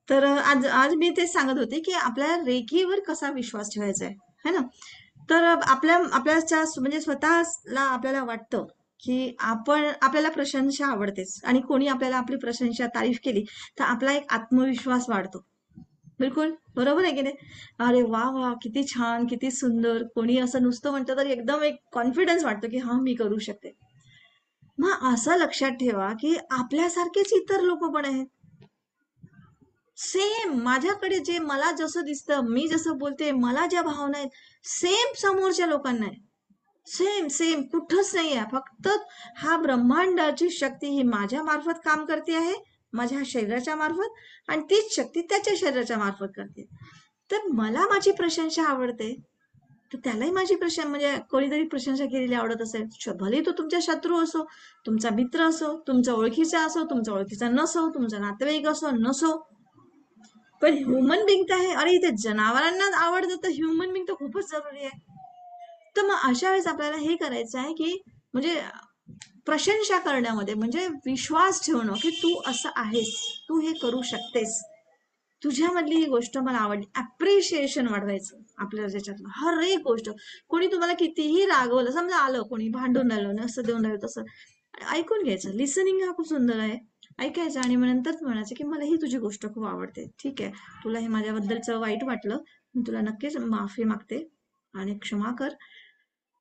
तर आज आज मी तेच सांगत होते की आपल्या रेखीवर कसा विश्वास ठेवायचा आहे, है ना? तर आपल्याच्या म्हणजे स्वतःला आपल्याला वाटतं की आपल्याला प्रशंसा आवडतेच आणि कोणी आपल्याला आपली प्रशंसा तारीफ केली तर आपला एक आत्मविश्वास वाढतो. बिलकुल बरोबर आहे की नाही? अरे वा वा, किती छान, किती सुंदर. कोणी असं नुसतं म्हटलं तर एकदम एक कॉन्फिडन्स वाटतो की हा, मी करू शकते. मग असं लक्षात ठेवा की आपल्यासारखेच इतर लोक पण आहेत. सेम माझ्याकडे जे मला जसं दिसतं, मी जसं बोलते, मला ज्या भावना आहेत, सेम समोरच्या लोकांना आहे. सेम सेम कुठंच नाही आहे. फक्त हा ब्रह्मांडाची शक्ती ही माझ्या मार्फत काम करते आहे, माझ्या शरीराच्या मार्फत, आणि तीच शक्ती त्याच्या शरीराच्या मार्फत करते. तर मला माझी प्रशंसा आवडते, तर त्यालाही माझी प्रशंसा म्हणजे कोणीतरी प्रशंसा केलेली आवडत असेल, भले तो तुमचा शत्रू असो, तुमचा मित्र असो, तुमचा ओळखीचा असो, तुमचा ओळखीचा नसो, तुमचा नातेवाईक असो नसो, पण ह्युमन बिंग तर आहे. अरे इथे जनावरांना आवडतं तर ह्युमन बिंग तर खूपच जरुरी आहे. तर मग अशा वेळेस आपल्याला हे करायचं आहे की म्हणजे प्रशंसा करण्यामध्ये म्हणजे विश्वास ठेवणं की तू असं आहेस, तू हे करू शकतेस, तुझ्यामधली ही गोष्ट मला आवडली. अप्रिशिएशन वाढवायचं आपल्या ज्याच्यातलं हर एक गोष्ट. कोणी तुम्हाला कितीही रागवलं, समजा आलं कोणी भांडून राहिलं, असं देऊन राहिलं तसं, ऐकून घ्यायचं. लिसनिंग हा खूप सुंदर आहे. ऐकायचं आणि मग नंतर म्हणायचं की मला ही तुझी गोष्ट खूप आवडते, ठीक आहे, तुला हे माझ्याबद्दलचं वाईट वाटलं, मी तुला नक्कीच माफी मागते आणि क्षमा कर.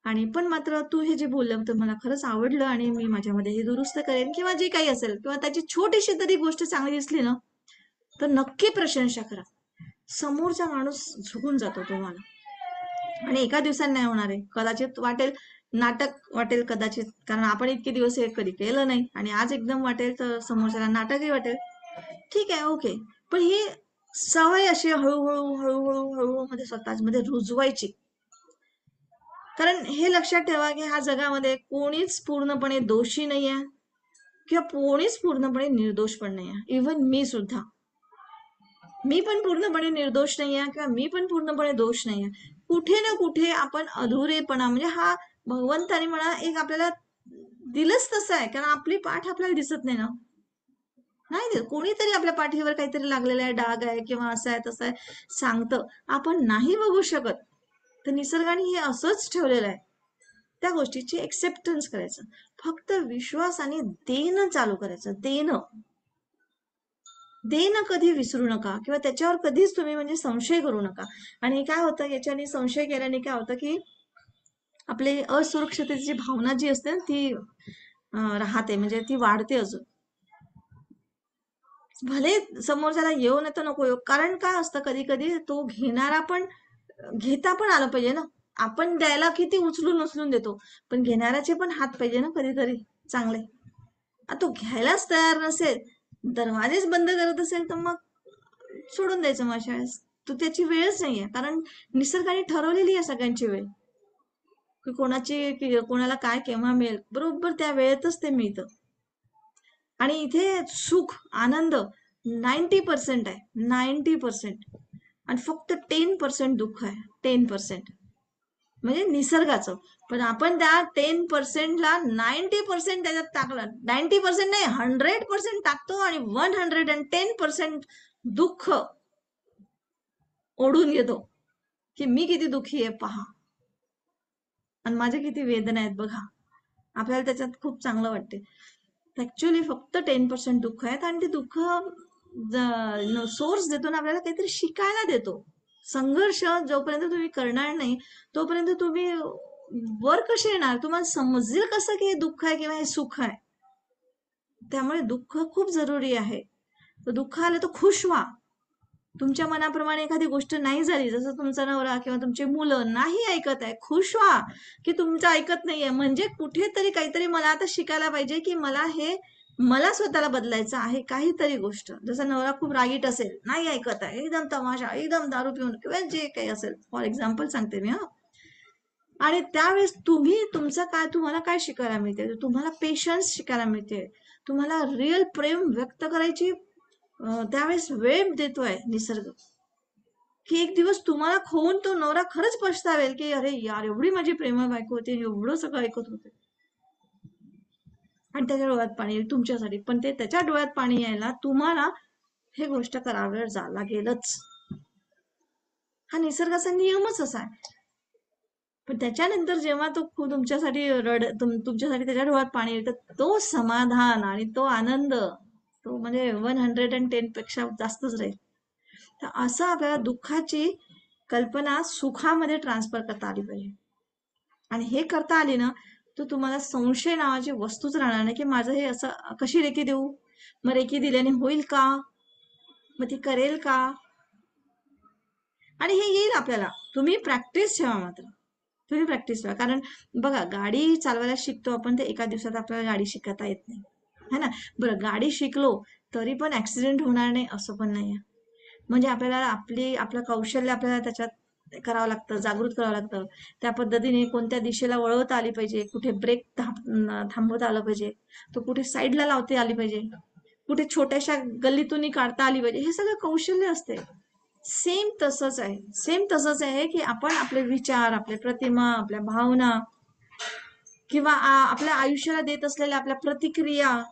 आणि पण मात्र तू हे जे बोललं तर मला खरंच आवडलं आणि मी माझ्यामध्ये हे दुरुस्त करेन, किंवा जे काही असेल, किंवा त्याची छोटीशी तरी गोष्ट चांगली दिसली ना तर नक्की प्रशंसा करा. समोरचा माणूस झुकून जातो तुम्हाला. आणि एका दिवसात नाही होणार आहे, कदाचित वाटेल नाटक वाटेल कदाचित, कारण आपण इतके दिवस हे कधी केलं नाही, आणि आज एकदम वाटेल तर समोरच्याला नाटकही वाटेल. ठीक आहे, ओके. पण ही सवय अशी हळूहळू हळूहळू हळूहळू मध्ये स्वतःच मध्ये रुजवायची. कारण हे लक्षात ठेवा की ह्या जगामध्ये कोणीच पूर्णपणे दोषी नाही आहे, किंवा कोणीच पूर्णपणे निर्दोष पण नाही आहे. इव्हन मी सुद्धा, मी पण पूर्णपणे निर्दोष नाही आहे किंवा मी पण पूर्णपणे दोष नाही आहे. कुठे ना कुठे आपण अधुरेपणा म्हणजे हा भगवंताने म्हणा एक आपल्याला दिलंच तसं आहे, कारण आपली पाठ आपल्याला दिसत नाही ना. नाही, कोणीतरी आपल्या पाठीवर काहीतरी लागलेला आहे, डाग आहे किंवा असं आहे तसं आहे सांगतं, आपण नाही बघू शकत. तर निसर्गाने हे असंच ठेवलेलं आहे. त्या गोष्टीची एक्सेप्टन्स करायचं, फक्त विश्वासाने देणं चालू करायचं. देणं देणं कधी विसरू नका, किंवा त्याच्यावर कधीच तुम्ही म्हणजे संशय करू नका. आणि काय होतं याच्याने, संशय केल्याने काय होतं की आपली असुरक्षिततेची भावना जी असते ना ती राहते, म्हणजे ती वाढते अजून. भले समोरच्याला येऊ नये तर नको येऊ, कारण काय असतं कधी कधी तो घेणारा पण घेता पण आलं पाहिजे ना. आपण द्यायला किती उचलून उचलून देतो, पण घेणाऱ्याचे पण हात पाहिजे ना कधीतरी चांगले. तो घ्यायलाच तयार नसेल, दरवाजेच बंद करत असेल, तर मग सोडून द्यायचं मग अशा वेळेस. तो त्याची वेळच नाहीये, कारण निसर्गाने ठरवलेली आहे सगळ्यांची वेळ, की कोणाला काय केव्हा मिळेल, बरोबर त्या वेळेतच ते मिळतं. आणि इथे सुख आनंद 90% आहे, 90%. आणि फक्त 10% दुःख आहे, 10%, म्हणजे निसर्गाचं. पण आपण त्या 10%ला 90% त्याच्यात टाकलं, 90% नाही 100% टाकतो, आणि 110% दुःख ओढून घेतो, की मी किती दुःखी आहे पहा, आणि माझ्या किती वेदना आहेत बघा. आपल्याला त्याच्यात खूप चांगलं वाटते. ऍक्च्युली फक्त 10% दुःख आहेत, आणि ते दुःख सोर्स देतो ना आपल्याला, काहीतरी शिकायला देतो. संघर्ष जोपर्यंत तुम्ही करणार नाही तोपर्यंत तुम्ही वर कसे येणार, तुम्हाला समजेल कसं की हे दुःख आहे किंवा हे सुख आहे. त्यामुळे दुःख खूप जरुरी आहे. तर दुःख आलं तर खुश व्हा. तुमच्या मनाप्रमाणे एखादी गोष्ट नाही झाली, जसं तुमचा नवरा किंवा तुमची मुलं नाही ऐकत आहे, खुश व्हा की तुमचं ऐकत नाहीये, म्हणजे कुठेतरी काहीतरी मला आता शिकायला पाहिजे की मला स्वतःला बदलायचं आहे काहीतरी गोष्ट. जसं नवरा खूप रागीट असेल, नाही ऐकत आहे, एकदम तमाशा, एकदम दारू पिऊन किंवा जे काही असेल, फॉर एक्झाम्पल सांगते मी हा. आणि त्यावेळेस तुम्हाला काय शिकायला मिळते, तुम्हाला पेशन्स शिकायला मिळते, तुम्हाला रिअल प्रेम व्यक्त करायची त्यावेळेस वेळ देतोय निसर्ग, की एक दिवस तुम्हाला खोवून तो नवरा खरंच पछतावेल की अरे यार, एवढी माझी प्रेमळ बायको होती, एवढं सगळं ऐकत होते, आणि त्याच्या डोळ्यात पाणी येईल तुमच्यासाठी. पण ते त्याच्या डोळ्यात पाणी यायला तुम्हाला हे गोष्ट करावं लागेलच. हा निसर्गाचा नियमच असा आहे. पण त्याच्यानंतर जेव्हा तो तुमच्यासाठी तुमच्यासाठी त्याच्या डोळ्यात पाणी येतं, तो समाधान आणि तो आनंद, तो म्हणजे 110 पेक्षा जास्तच राहील. तर असं आपल्याला दुःखाची कल्पना सुखामध्ये ट्रान्सफर करता आली पाहिजे. आणि हे करता आली ना, तर तुम्हाला संशय नावाची वस्तूच राहणार नाही, की माझं हे असं कशी रेकी देऊ, मग रेकी दिल्याने होईल का, मग ती करेल का. आणि हे येईल आपल्याला. तुम्ही प्रॅक्टिस ठेवा मात्र. तुम्ही प्रॅक्टिस ठेवा. कारण बघा, गाडी चालवायला शिकतो आपण, ते एका दिवसात आपल्याला गाडी शिकता येत नाही, है ना. बरं, गाडी शिकलो तरी पण ऍक्सिडेंट होणार नाही असं पण नाही. म्हणजे आपल्याला आपलं कौशल्य आपल्याला त्याच्यात करावं लागतं, जागृत करावं लागतं. त्या पद्धतीने कोणत्या दिशेला वळवता आली पाहिजे, कुठे ब्रेक थांबवता आलं पाहिजे, तो कुठे साईडला लावता आली पाहिजे, कुठे छोट्याशा गल्लीतून काढता आली पाहिजे, हे सगळं कौशल्य असते. सेम तसंच आहे. सेम तसंच आहे की आपण आपले विचार, आपले प्रतिमा, आपल्या भावना किंवा आपल्या आयुष्याला देत असलेल्या आपल्या प्रतिक्रिया,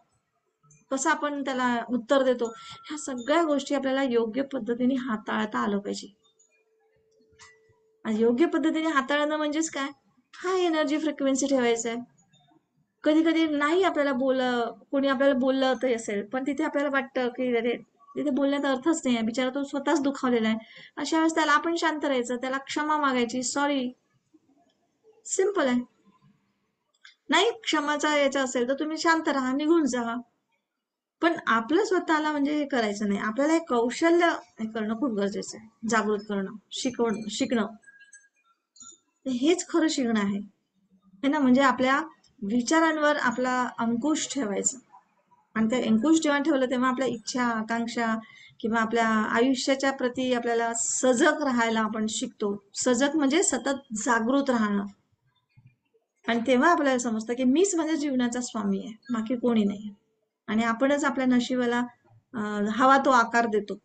कसं आपण त्याला उत्तर देतो, ह्या सगळ्या गोष्टी आपल्याला योग्य पद्धतीने हाताळता आलं पाहिजे. आणि योग्य पद्धतीने हाताळणं म्हणजेच काय, हा एनर्जी फ्रिक्वेन्सी ठेवायचं आहे. कधी कधी नाही आपल्याला कोणी आपल्याला बोललं तरी असेल, पण तिथे आपल्याला वाटतं की अरे, तिथे बोलण्यात अर्थच नाही आहे, बिचारा तो स्वतःच दुखावलेला आहे. अशा वेळेस त्याला आपण शांत राहायचं, त्याला क्षमा मागायची, सॉरी. सिंपल आहे. नाही क्षमाचा याचा असेल तर तुम्ही शांत राहा, निघून जा. पण आपलं स्वतःला म्हणजे हे करायचं नाही. आपल्याला हे कौशल्य हे करणं खूप गरजेचं आहे. जागृत करणं, शिकणं. हेच खरं शिकणं आहे. है ना. म्हणजे आपल्या विचारांवर आपला अंकुश ठेवायचा. आणि त्या अंकुश जेव्हा ठेवलं तेव्हा आपल्या इच्छा, आकांक्षा किंवा आपल्या आयुष्याच्या प्रती आपल्याला सजग राहायला आपण शिकतो. सजग म्हणजे सतत जागृत राहणं. आणि तेव्हा आपल्याला समजतं की मीच माझ्या जीवनाचा स्वामी आहे, बाकी कोणी नाही. आणि आपणच आपल्या नशिबाला हवा तो आकार देतो.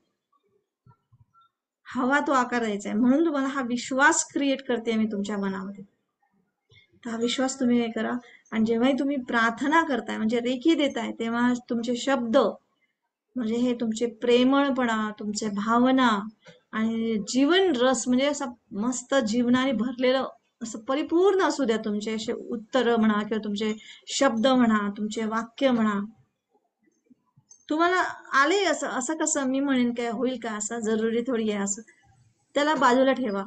हवा तो आकार द्यायचा आहे. म्हणून तुम्हाला हा विश्वास क्रिएट करते मी तुमच्या मनामध्ये. हा विश्वास तुम्ही हे करा. आणि जेव्हाही तुम्ही प्रार्थना करताय म्हणजे रेखी देताय, तेव्हा तुमचे शब्द म्हणजे हे तुमचे प्रेमळपणा, तुमचे भावना आणि जीवन रस म्हणजे असं मस्त जीवनाने भरलेलं असं परिपूर्ण असू द्या. तुमचे असे उत्तर म्हणा किंवा तुमचे शब्द म्हणा, तुमचे वाक्य म्हणा. तुम्हाला आले असं असं कसं मी म्हणेन काय होईल का, असं जरुरी थोडी आहे असं. त्याला बाजूला ठेवा.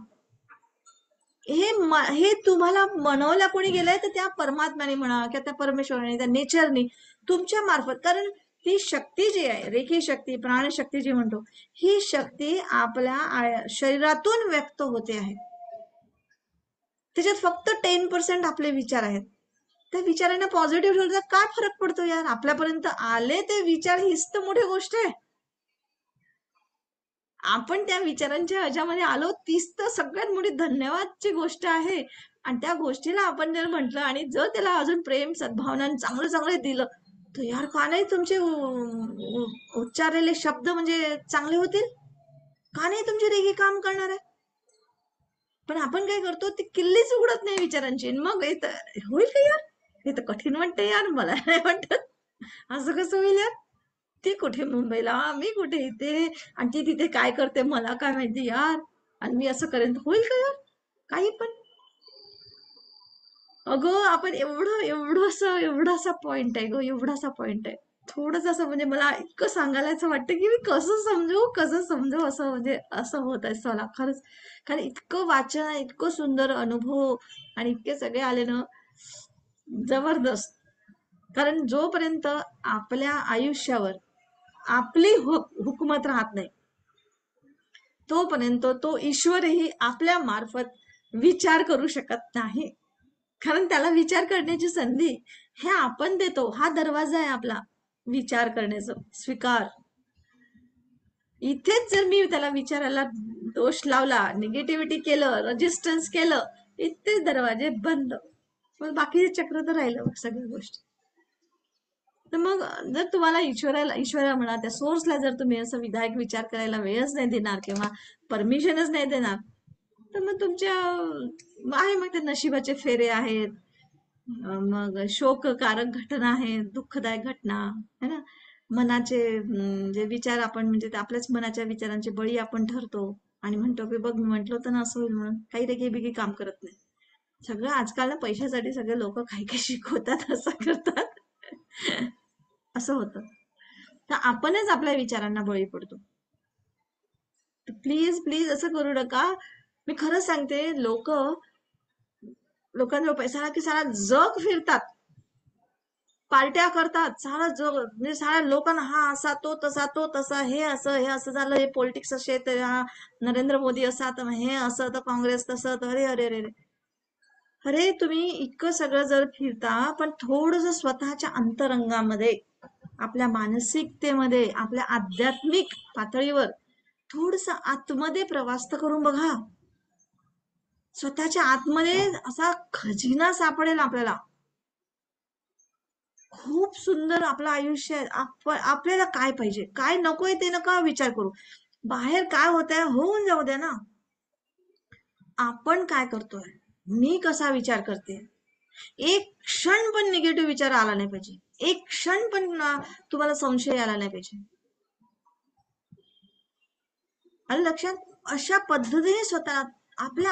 हे तुम्हाला बनवल्या कोणी गेलंय, तर त्या परमात्म्याने म्हणा किंवा त्या परमेश्वराने, त्या नेचरनी तुमच्या मार्फत. कारण ती शक्ती जी आहे, रेखी शक्ती, प्राणशक्ती जी म्हणतो, ही शक्ती आपल्या शरीरातून व्यक्त होते आहे. त्याच्यात फक्त 10% आपले विचार आहेत. त्या विचारांना पॉझिटिव्ह ठेवलं तर काय फरक पडतो यार. आपल्यापर्यंत आले ते विचार, हीच तर मोठी गोष्ट आहे. आपण त्या विचारांच्या ह्याच्यामध्ये आलो, तीच तर सगळ्यात मोठी धन्यवादची गोष्ट आहे. आणि त्या गोष्टीला आपण जर म्हटलं आणि जर त्याला अजून प्रेम, सद्भावना चांगलं चांगलं दिलं, तर यार का नाही तुमचे उच्चारलेले शब्द म्हणजे चांगले होतील, का नाही तुमची रेगी काम करणार आहे. पण आपण काय करतो, ती किल्लीच उघडत नाही विचारांची. मग होईल का यार, हे तर कठीण वाटतं यार, मला नाही वाटत असं कसं होईल यार. ती कुठे मुंबईला, मी कुठे इथे, आणि ती तिथे काय करते मला काय माहिती यार, आणि मी असं करेन तर होईल का यार. काही पण. अगं आपण एवढासा पॉइंट आहे ग, एवढासा पॉइंट आहे. थोडंच असं म्हणजे मला इतकं सांगायला असं वाटतं की मी कसं समजू असं, म्हणजे असं होत आहे मला खरंच. कारण इतकं वाचन, इतकं सुंदर अनुभव आणि इतके सगळे आले ना, जबरदस्त. कारण जोपर्यंत आपल्या आयुष्यावर आपली हुकूमत राहत नाही, तोपर्यंत तो ईश्वरही आपल्या मार्फत विचार करू शकत नाही. कारण त्याला विचार करण्याची संधी हे आपण देतो. हा दरवाजा आहे आपला विचार करण्याचा, स्वीकार. इथेच जर मी त्याला विचारायला दोष लावला, निगेटिव्हिटी केलं, रेजिस्टन्स केलं, इथेच दरवाजे बंद. मग बाकीचे चक्र तर राहिलं सगळ्या गोष्टी. तर मग जर तुम्हाला ईश्वरा म्हणा, त्या सोर्सला जर तुम्ही असं विधायक विचार करायला वेळच नाही देणार किंवा परमिशनच नाही देणार, तर मग तुमच्या आहे, मग ते नशिबाचे फेरे आहेत, मग शोककारक घटना आहेत, दुःखदायक घटना है ना. मनाचे जे विचार आपण म्हणजे ते आपल्याच मनाच्या विचारांचे बळी आपण ठरतो आणि म्हणतो की बघ मी म्हंटल होतं ना असं होईल म्हणून. काही रेगेबिगी काम करत नाही. सगळं आजकाल ना पैशासाठी सगळे लोक काही काही शिकवतात असं करतात. असं होतं. तर आपणच आपल्या विचारांना बळी पडतो. तर प्लीज प्लीज असं करू नका. मी खरंच सांगते, लोकांजवळ पैसा आला की सारा जग फिरतात, पार्ट्या करतात, सारा जग म्हणजे साऱ्या लोकांना हा असा तो तसा तो तसा, हे असं झालं, हे पॉलिटिक्स असे, तर हा नरेंद्र मोदी असा, तर हे असं, तर काँग्रेस तसं, तर अरे अरे अरे अरे. अरे तुम्ही इतकं सगळं जर फिरता, पण थोडस स्वतःच्या अंतरंगामध्ये, आपल्या मानसिकतेमध्ये, आपल्या आध्यात्मिक पातळीवर थोडस आतमध्ये प्रवास तर करून बघा. स्वतःच्या आतमध्ये असा खजिना सापडेल आपल्याला. खूप सुंदर आपलं आयुष्य आहे. आपल्याला काय पाहिजे, काय नकोय ते नका विचार करू. बाहेर काय होत आहे होऊन जाऊ द्या ना. आपण काय करतोय, मी कसा विचार करते, एक क्षण पण निगेटिव्ह विचार आला नाही पाहिजे. एक क्षण पण तुम्हाला संशय आला नाही पाहिजे. आलं लक्षात? अशा पद्धतीने स्वतः आपल्या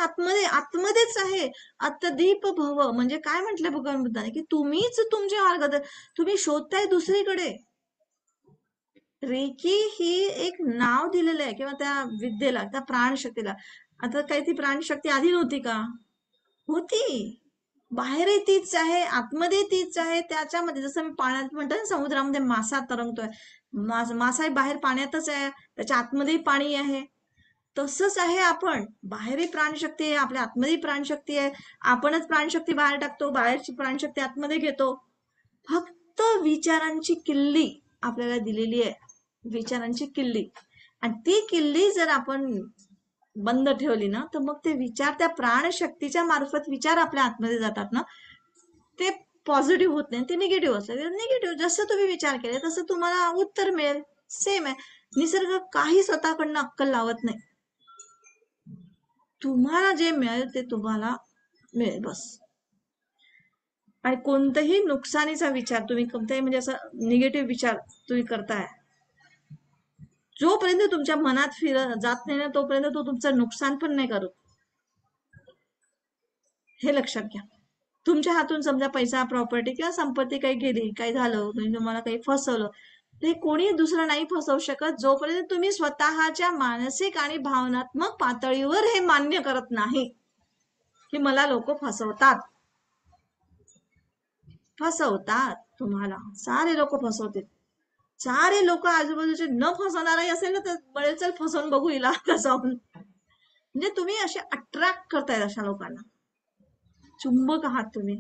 आतमध्येच आहे. अत्तदीप भव म्हणजे काय म्हटलंय भगवान बुद्धाने, की तुम्हीच तुमचे मार्ग, तुम्ही शोधताय दुसरीकडे. रेकी ही एक नाव दिलेलं आहे किंवा त्या विद्येला, त्या प्राणशक्तीला. आता काही ती प्राणशक्ती आधी नव्हती का? होती. बाहेरही तीच आहे, आतमध्ये तीच आहे. त्याच्यामध्ये जसं मी पाण्यात म्हणतो ना, समुद्रामध्ये मासा तरंगतोय, मासा बाहेर पाण्यातच आहे, त्याच्या आतमध्येही पाणी आहे. तसंच आहे आपण. बाहेरही प्राणशक्ती आहे, आपल्या आतमध्ये प्राणशक्ती आहे. आपणच प्राणशक्ती बाहेर टाकतो, बाहेरची प्राणशक्ती आतमध्ये घेतो. फक्त विचारांची किल्ली आपल्याला दिलेली आहे, विचारांची किल्ली. आणि ती किल्ली जर आपण बंद ठेवली ना, तर मग ते विचार त्या प्राणशक्तीच्या मार्फत विचार आपल्या आतमध्ये जातात ना, ते पॉझिटिव्ह होत नाही, ते निगेटिव्ह असतात. निगेटिव्ह जसं तुम्ही विचार केले तसं तुम्हाला उत्तर मिळेल. सेम आहे. निसर्ग काही स्वतःकडनं अक्कल लावत नाही. तुम्हाला जे मिळेल ते तुम्हाला मिळेल बस. आणि कोणताही नुकसानीचा विचार तुम्ही, कोणताही म्हणजे असं निगेटिव्ह विचार तुम्ही करताय, जोपर्यंत तुमच्या मनात जात नाही ना, तोपर्यंत तो तुमचं नुकसान पण नाही करत. हे लक्षात घ्या. तुमच्या हातून समजा पैसा, प्रॉपर्टी किंवा संपत्ती काही गेली, काही झालं, तुम्हाला काही फसवलं, ते कोणी दुसरं नाही फसवू शकत, जोपर्यंत तुम्ही स्वतःच्या मानसिक आणि भावनात्मक पातळीवर हे मान्य करत नाही की मला लोक फसवतात. तुम्हाला सारे लोक फसवतील. सारे लोक आजूबाजूचे न फसवणारही असेल ना, तर बळेल चल फसवून बघू हिला आता जाऊन. म्हणजे तुम्ही असे अट्रॅक्ट करताय अशा लोकांना, चुंबक आहात तुम्ही.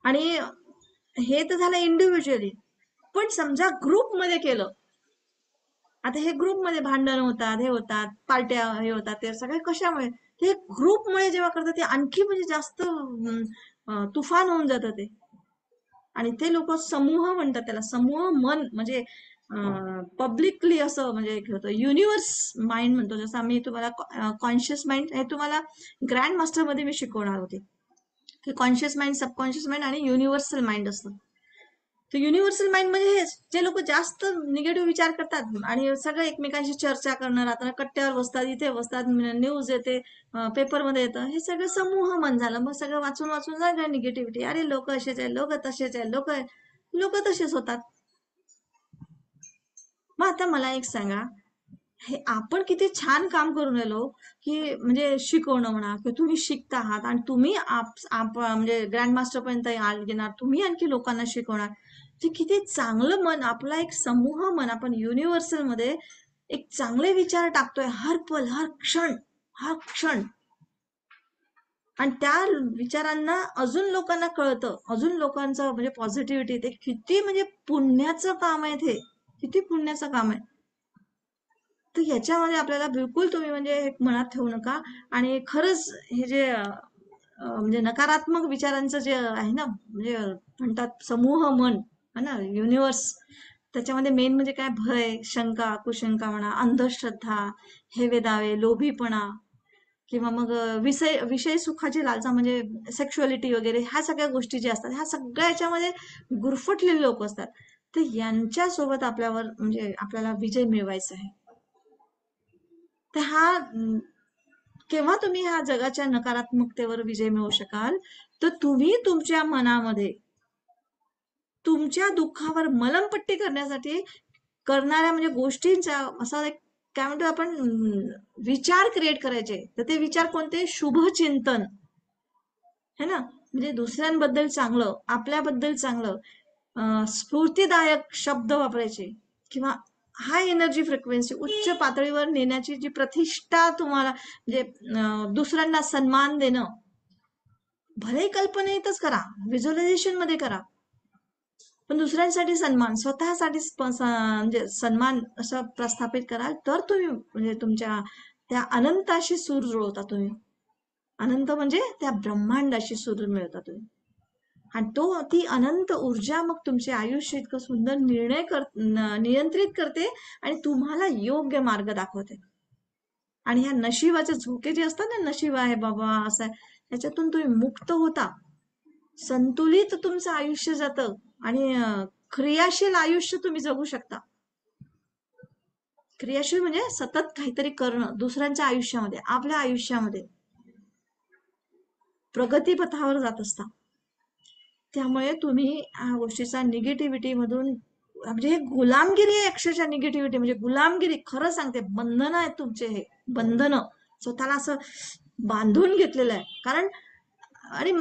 आणि हे तर झालं इंडिव्हिज्युअली. पण समजा ग्रुप मध्ये केलं, आता हे ग्रुपमध्ये भांडण होतात, हे होतात, पार्ट्या हे होतात, ते सगळे कशामुळे, ते ग्रुपमुळे जेव्हा करतात ते आणखी म्हणजे जास्त तुफान होऊन जातं ते. आणि ते लोक समूह म्हणतात त्याला, समूह मन म्हणजे पब्लिकली असं म्हणजे एक होतं युनिव्हर्स माइंड म्हणतो. जसं आम्ही तुम्हाला कॉन्शियस माइंड हे तुम्हाला ग्रँड मास्टर मध्ये मी शिकवणार होते, की कॉन्शियस माइंड, सबकॉन्शियस माइंड आणि युनिव्हर्सल माइंड असतं. तर युनिव्हर्सल माइंड म्हणजे हेच, जे लोक जास्त निगेटिव्ह विचार करतात आणि सगळं एकमेकांशी चर्चा करणं, आता कट्ट्यावर बसतात, इथे बसतात, न्यूज येते, पेपरमध्ये येतं, हे सगळं समूह मन झालं. मग सगळं वाचून वाचून सगळं निगेटिव्हिटी, अरे लोक असेच आहे, लोक तसेच आहे, लोक तसेच होतात. मग आता मला एक सांगा, हे आपण किती छान काम करून राहिलो, की म्हणजे शिकवणं म्हणा, की तुम्ही शिकता आहात आणि तुम्ही म्हणजे ग्रँड मास्टर पर्यंत घेणार, तुम्ही आणखी लोकांना शिकवणार. ते किती चांगलं मन, आपला एक समूह मन, आपण युनिव्हर्सल मध्ये एक चांगले विचार टाकतोय हर पल, हर क्षण, हर क्षण. आणि त्या विचारांना अजून लोकांना कळतं, अजून लोकांचं म्हणजे पॉझिटिव्हिटी, ते किती म्हणजे पुण्याचं काम आहे, ते किती पुण्याचं काम आहे. तर याच्यामध्ये आपल्याला बिलकुल तुम्ही म्हणजे मनात ठेवू नका. आणि खरंच हे जे म्हणजे नकारात्मक विचारांचं जे आहे ना, म्हणजे म्हणतात समूह मन है ना, युनिव्हर्स, त्याच्यामध्ये मेन म्हणजे काय, भय, शंका, कुशंका म्हणा, अंधश्रद्धा, हेवे दावे, लोभीपणा, किंवा मग विषय विषय सुखाची लालसा म्हणजे सेक्शुअलिटी वगैरे, ह्या सगळ्या गोष्टी ज्या असतात, ह्या सगळ्या याच्यामध्ये गुरफटलेले लोक असतात. तर यांच्यासोबत आपल्यावर म्हणजे आपल्याला विजय मिळवायचा आहे. तर केव्हा तुम्ही ह्या जगाच्या नकारात्मकतेवर विजय मिळवू शकाल, तर तुम्ही तुमच्या मनामध्ये तुमच्या दुःखावर मलमपट्टी करण्यासाठी करणाऱ्या म्हणजे गोष्टींचा असा एक काय म्हणतो आपण विचार क्रिएट करायचे. तर ते विचार कोणते? शुभ चिंतन, है ना? म्हणजे दुसऱ्यांबद्दल चांगलं, आपल्याबद्दल चांगलं, स्फूर्तिदायक शब्द वापरायचे किंवा हाय एनर्जी फ्रिक्वेन्सी, उच्च पातळीवर नेण्याची जी प्रतिष्ठा तुम्हाला म्हणजे दुसऱ्यांना सन्मान देणं, भले कल्पनेतच करा, व्हिज्युअलायझेशन मध्ये करा, पण दुसऱ्यांसाठी सन्मान, स्वतःसाठी म्हणजे सन्मान असं प्रस्थापित कराल तर तुम्ही म्हणजे तुमच्या त्या अनंताशी सूर जुळवता तुम्ही. अनंत म्हणजे त्या ब्रह्मांडाशी सूर मिळवता तुम्ही. आणि ती अनंत ऊर्जा मग तुमचे आयुष्य इतकं सुंदर नियंत्रित करते आणि तुम्हाला योग्य मार्ग दाखवते. आणि ह्या नशिबाचे झोके जे असतात ना, नशीब आहे बाबा असं आहे, त्याच्यातून तुम्ही मुक्त होता, संतुलित तुमचं आयुष्य जातं आणि क्रियाशील आयुष्य तुम्ही जगू शकता. क्रियाशील म्हणजे सतत काहीतरी करणं दुसऱ्यांच्या आयुष्यामध्ये, आपल्या आयुष्यामध्ये प्रगतीपथावर जात असता. त्यामुळे तुम्ही ह्या गोष्टीचा निगेटिव्हिटी मधून म्हणजे हे गुलामगिरी आहे, अक्षरशः निगेटिव्हिटी म्हणजे गुलामगिरी. खरं सांगते, बंधन आहेत तुमचे, हे बंधन स्वतःला असं बांधून घेतलेलं आहे. कारण आणि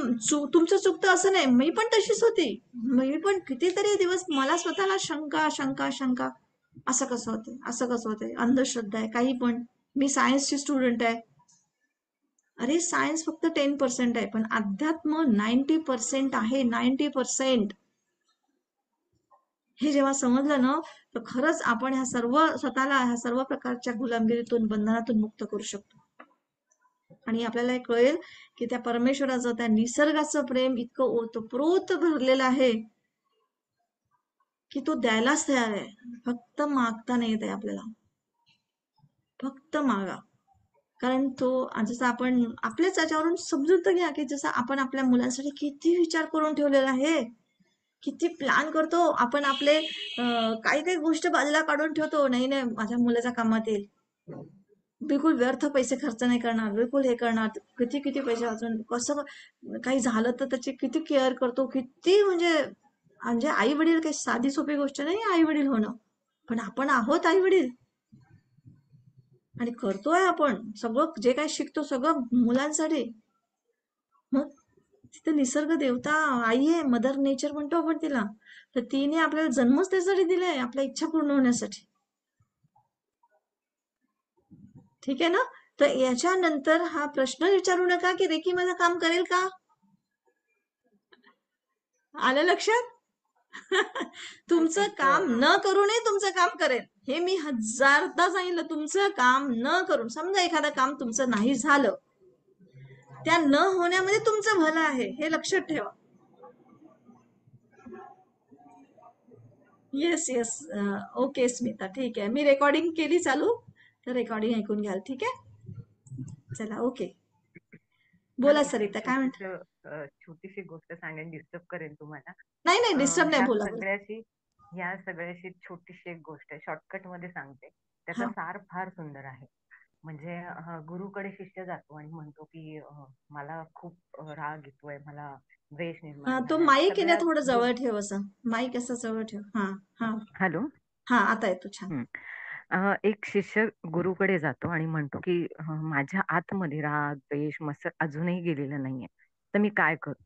तुमचं चुकतं असं नाही, मी पण तशीच होती. मी पण कितीतरी दिवस मला स्वतःला शंका शंका शंका, असं कसं होते, असं कसं होते, अंधश्रद्धा आहे काही पण. मी सायन्सची स्टुडंट आहे. अरे सायन्स फक्त 10% आहे, पण अध्यात्म 90% आहे. 90%. हे जेव्हा समजलं ना, तर खरंच आपण ह्या सर्व स्वतःला ह्या सर्व प्रकारच्या गुलामगिरीतून, बंधनातून मुक्त करू शकतो. आणि आपल्याला हे कळेल की त्या परमेश्वराचं, त्या निसर्गाचं प्रेम इतकं ओतप्रोत भरलेलं आहे की तो द्यायलाच तयार आहे. फक्त मागता नाही येत आहे आपल्याला, फक्त मागा. कारण तो जसं आपण आपल्याच याच्यावरून समजून तर घ्या की जसं आपण आपल्या मुलांसाठी किती विचार करून ठेवलेला आहे, किती प्लॅन करतो आपण. आपले काही काही गोष्ट बाजूला काढून ठेवतो, नाही नाही माझ्या मुलाच्या कामात येईल, बिलकुल व्यर्थ पैसे खर्च नाही करणार, बिलकुल हे करणार, किती किती पैसे अजून कसं काही झालं तर त्याची किती केअर करतो, किती म्हणजे. म्हणजे आई वडील काही साधी सोपी गोष्ट नाही आई वडील होणं, पण आपण आहोत आई वडील आणि करतोय आपण सगळं जे काही शिकतो सगळं मुलांसाठी. मग तिथे निसर्ग देवता आई आहे, मदर नेचर म्हणतो आपण तिला, तर तिने आपल्याला जन्मच त्यासाठी दिलाय, आपल्या इच्छा पूर्ण होण्यासाठी. ठीक आहे ना? तर याच्यानंतर हा प्रश्न विचारू नका की रेकी माझं काम करेल का. आलं लक्षात? तुमचं काम न करूनही तुमचं काम करेल, हे मी हजारदा सांगितलं. तुमचं काम न करून, समजा एखादं काम तुमचं नाही झालं, त्या न होण्यामध्ये तुमचं भलं आहे, हे लक्षात ठेवा. येस येस, ओके स्मिता, ठीक आहे. मी रेकॉर्डिंग केली चालू, तर रेकॉर्डिंग ऐकून घ्याल, ठीक आहे? चला ओके. मॅम बोला इथे एक सरिता, काय म्हणता? छोटीशी गोष्ट सांगेन, डिस्टर्ब करेन तुम्हाला. नाही नाही डिस्टर्ब नाही, ह्या बोला बोला. सगळ्याची ह्या सगळ्याची छोटीशी एक गोष्ट आहे, शॉर्टकट मध्ये सांगते. त्याचा हा सार फार सुंदर आहे. म्हणजे गुरुकडे शिष्य जातो आणि म्हणतो की मला खूप राग येतोय, मला द्वेष हा, निर्माण तो झालाय. माईक आहे ना सगळ्यात थोडं जवळ ठेव, असं माईक असं जवळ ठेव. हा हा हॅलो. हा, आता येतो छान. एक शिष्य गुरुकडे जातो आणि म्हणतो की माझ्या आतमध्ये राग, द्वेष, मत्सर अजूनही गेलेलं नाहीये, तर मी काय करू?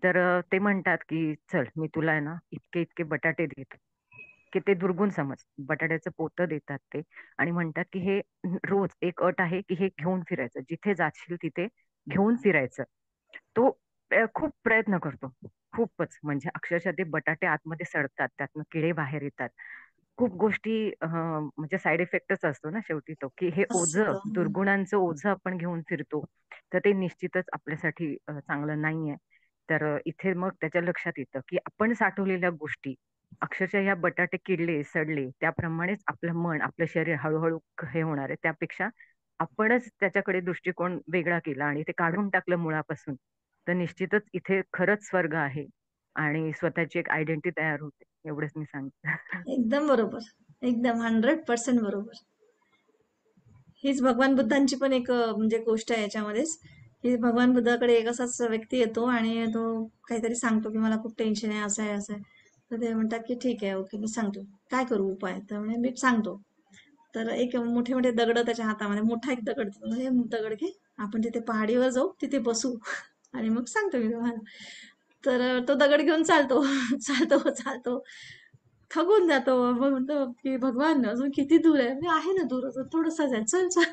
तर ते म्हणतात की चल मी तुला आहे ना इतके इतके बटाटे देतो, की ते दुर्गुण समज. बटाट्याचं पोतं देतात ते आणि म्हणतात की हे रोज एक अट आहे की हे घेऊन फिरायचं, जिथे जाशील तिथे घेऊन फिरायचं. तो खूप प्रयत्न करतो, खूपच. म्हणजे अक्षरशः ते बटाटे आतमध्ये सडतात, त्यातनं किडे बाहेर येतात. खूप गोष्टी म्हणजे साईड इफेक्टच असतो ना शेवटी तो, की हे ओझं, असं दुर्गुणांचं ओझं आपण घेऊन फिरतो, तर ते निश्चितच आपल्यासाठी चांगलं नाहीये. तर इथे मग त्याच्या लक्षात येतं की आपण साठवलेल्या गोष्टी अक्षरशः ह्या बटाटे किडले सडले त्याप्रमाणेच आपलं मन, आपलं शरीर हळूहळू हे होणार आहे. त्यापेक्षा आपणच त्याच्याकडे दृष्टिकोन वेगळा केला आणि ते काढून टाकलं मुळापासून, तर निश्चितच इथे खरंच स्वर्ग आहे. आणि स्वतःची एक आयडेंटिटी तयार होते. एवढंच मी सांगते. एकदम बरोबर. एकदम 100% बरोबर. हीच भगवान बुद्धांची पण एक म्हणजे गोष्ट आहे याच्यामध्येच, की भगवान बुद्धाकडे एक असाच व्यक्ती येतो आणि तो काहीतरी सांगतो की मला खूप टेन्शन आहे, असं आहे, असं आहे. तर ते म्हणतात की ठीक आहे, ओके, मी सांगतो. काय करू उपाय? तर म्हणे मी सांगतो. तर एक मोठे मोठे दगड त्याच्या हातामध्ये, मोठा एक दगड देतो. म्हणजे दगड घे, आपण तिथे पहाडीवर जाऊ, तिथे बसू आणि मग सांगतो मी तुम्हाला. तर तो दगड घेऊन चालतो चालतो चालतो, थकून जातो. मग म्हणतो की भगवान अजून किती दूर आहे? मी आहे ना दूर, अजून थोडंसंच आहे, चल चल.